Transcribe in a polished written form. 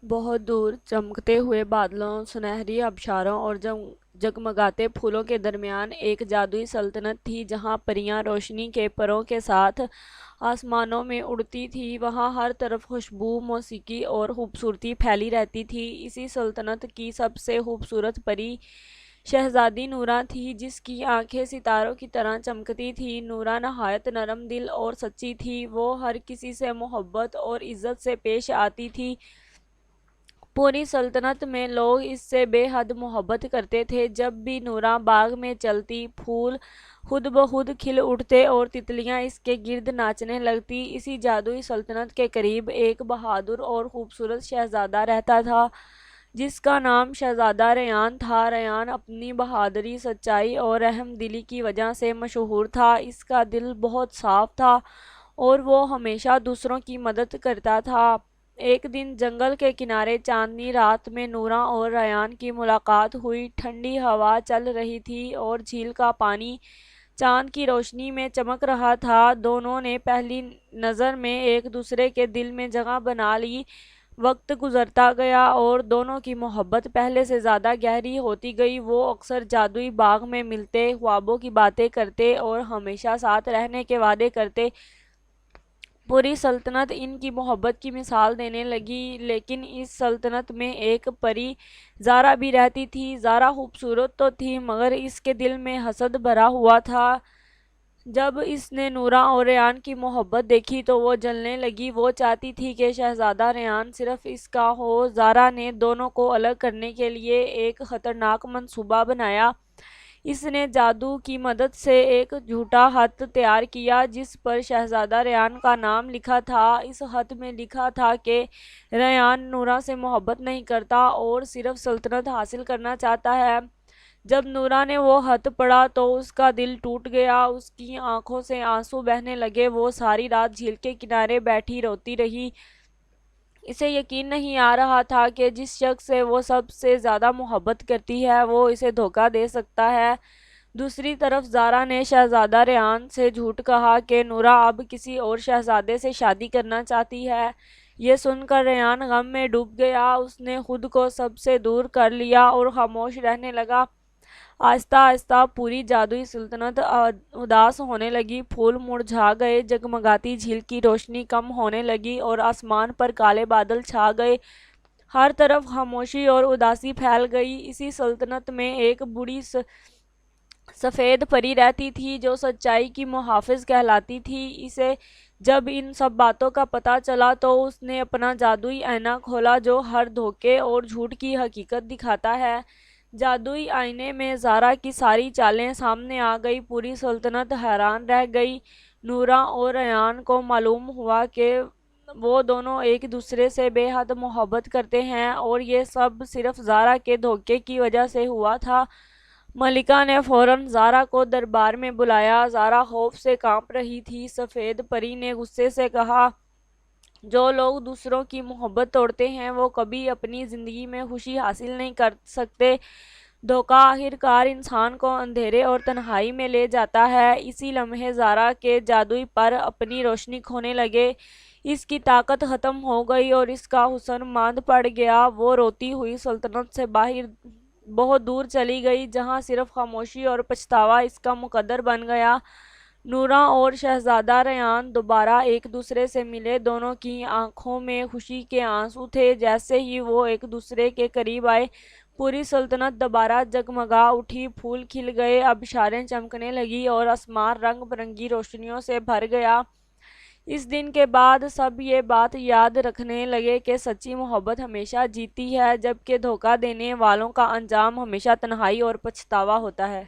بہت دور چمکتے ہوئے بادلوں، سنہری آبشاروں اور جگمگاتے پھولوں کے درمیان ایک جادوئی سلطنت تھی جہاں پریاں روشنی کے پروں کے ساتھ آسمانوں میں اڑتی تھیں۔ وہاں ہر طرف خوشبو، موسیقی اور خوبصورتی پھیلی رہتی تھی۔ اسی سلطنت کی سب سے خوبصورت پری شہزادی نورا تھی، جس کی آنکھیں ستاروں کی طرح چمکتی تھیں۔ نورا نہایت نرم دل اور سچی تھی۔ وہ ہر کسی سے محبت اور عزت سے پیش آتی تھی۔ پوری سلطنت میں لوگ اس سے بے حد محبت کرتے تھے۔ جب بھی نورا باغ میں چلتی، پھول خود بخود کھل اٹھتے اور تتلیاں اس کے گرد ناچنے لگتی۔ اسی جادوئی سلطنت کے قریب ایک بہادر اور خوبصورت شہزادہ رہتا تھا، جس کا نام شہزادہ ریان تھا۔ ریان اپنی بہادری، سچائی اور رحم دلی کی وجہ سے مشہور تھا۔ اس کا دل بہت صاف تھا اور وہ ہمیشہ دوسروں کی مدد کرتا تھا۔ ایک دن جنگل کے کنارے چاندنی رات میں نورا اور ریان کی ملاقات ہوئی۔ ٹھنڈی ہوا چل رہی تھی اور جھیل کا پانی چاند کی روشنی میں چمک رہا تھا۔ دونوں نے پہلی نظر میں ایک دوسرے کے دل میں جگہ بنا لی۔ وقت گزرتا گیا اور دونوں کی محبت پہلے سے زیادہ گہری ہوتی گئی۔ وہ اکثر جادوئی باغ میں ملتے، خوابوں کی باتیں کرتے اور ہمیشہ ساتھ رہنے کے وعدے کرتے۔ پوری سلطنت ان کی محبت کی مثال دینے لگی۔ لیکن اس سلطنت میں ایک پری زارا بھی رہتی تھی۔ زارا خوبصورت تو تھی، مگر اس کے دل میں حسد بھرا ہوا تھا۔ جب اس نے نورا اور ریان کی محبت دیکھی تو وہ جلنے لگی۔ وہ چاہتی تھی کہ شہزادہ ریان صرف اس کا ہو۔ زارا نے دونوں کو الگ کرنے کے لیے ایک خطرناک منصوبہ بنایا۔ اس نے جادو کی مدد سے ایک جھوٹا خط تیار کیا جس پر شہزادہ ریان کا نام لکھا تھا۔ اس خط میں لکھا تھا کہ ریان نورا سے محبت نہیں کرتا اور صرف سلطنت حاصل کرنا چاہتا ہے۔ جب نورا نے وہ خط پڑھا تو اس کا دل ٹوٹ گیا۔ اس کی آنکھوں سے آنسو بہنے لگے۔ وہ ساری رات جھیل کے کنارے بیٹھی روتی رہی۔ اسے یقین نہیں آ رہا تھا کہ جس شخص سے وہ سب سے زیادہ محبت کرتی ہے وہ اسے دھوکہ دے سکتا ہے۔ دوسری طرف زارا نے شہزادہ ریان سے جھوٹ کہا کہ نورا اب کسی اور شہزادے سے شادی کرنا چاہتی ہے۔ یہ سن کر ریان غم میں ڈوب گیا۔ اس نے خود کو سب سے دور کر لیا اور خاموش رہنے لگا۔ آہستہ آہستہ پوری جادوئی سلطنت اداس ہونے لگی۔ پھول مرجھا گئے، جگمگاتی جھیل کی روشنی کم ہونے لگی اور آسمان پر کالے بادل چھا گئے۔ ہر طرف خاموشی اور اداسی پھیل گئی۔ اسی سلطنت میں ایک بوڑھی سفید پری رہتی تھی جو سچائی کی محافظ کہلاتی تھی۔ اسے جب ان سب باتوں کا پتہ چلا تو اس نے اپنا جادوئی آئینہ کھولا جو ہر دھوکے اور جھوٹ کی حقیقت دکھاتا ہے۔ جادوئی آئینے میں زارا کی ساری چالیں سامنے آ گئی۔ پوری سلطنت حیران رہ گئی۔ نورا اور ریان کو معلوم ہوا کہ وہ دونوں ایک دوسرے سے بے حد محبت کرتے ہیں اور یہ سب صرف زارا کے دھوکے کی وجہ سے ہوا تھا۔ ملکہ نے فوراً زارا کو دربار میں بلایا۔ زارا خوف سے کانپ رہی تھی۔ سفید پری نے غصے سے کہا، جو لوگ دوسروں کی محبت توڑتے ہیں وہ کبھی اپنی زندگی میں خوشی حاصل نہیں کر سکتے۔ دھوکہ آخر کار انسان کو اندھیرے اور تنہائی میں لے جاتا ہے۔ اسی لمحے زارا کے جادوئی پر اپنی روشنی کھونے لگے۔ اس کی طاقت ختم ہو گئی اور اس کا حسن ماند پڑ گیا۔ وہ روتی ہوئی سلطنت سے باہر بہت دور چلی گئی، جہاں صرف خاموشی اور پچھتاوا اس کا مقدر بن گیا۔ نورا اور شہزادہ ریان دوبارہ ایک دوسرے سے ملے۔ دونوں کی آنکھوں میں خوشی کے آنسو تھے۔ جیسے ہی وہ ایک دوسرے کے قریب آئے، پوری سلطنت دوبارہ جگمگا اٹھی۔ پھول کھل گئے، آبشاریں چمکنے لگیں اور آسمان رنگ برنگی روشنیوں سے بھر گیا۔ اس دن کے بعد سب یہ بات یاد رکھنے لگے کہ سچی محبت ہمیشہ جیتتی ہے، جبکہ دھوکہ دینے والوں کا انجام ہمیشہ تنہائی اور پچھتاوا ہوتا ہے۔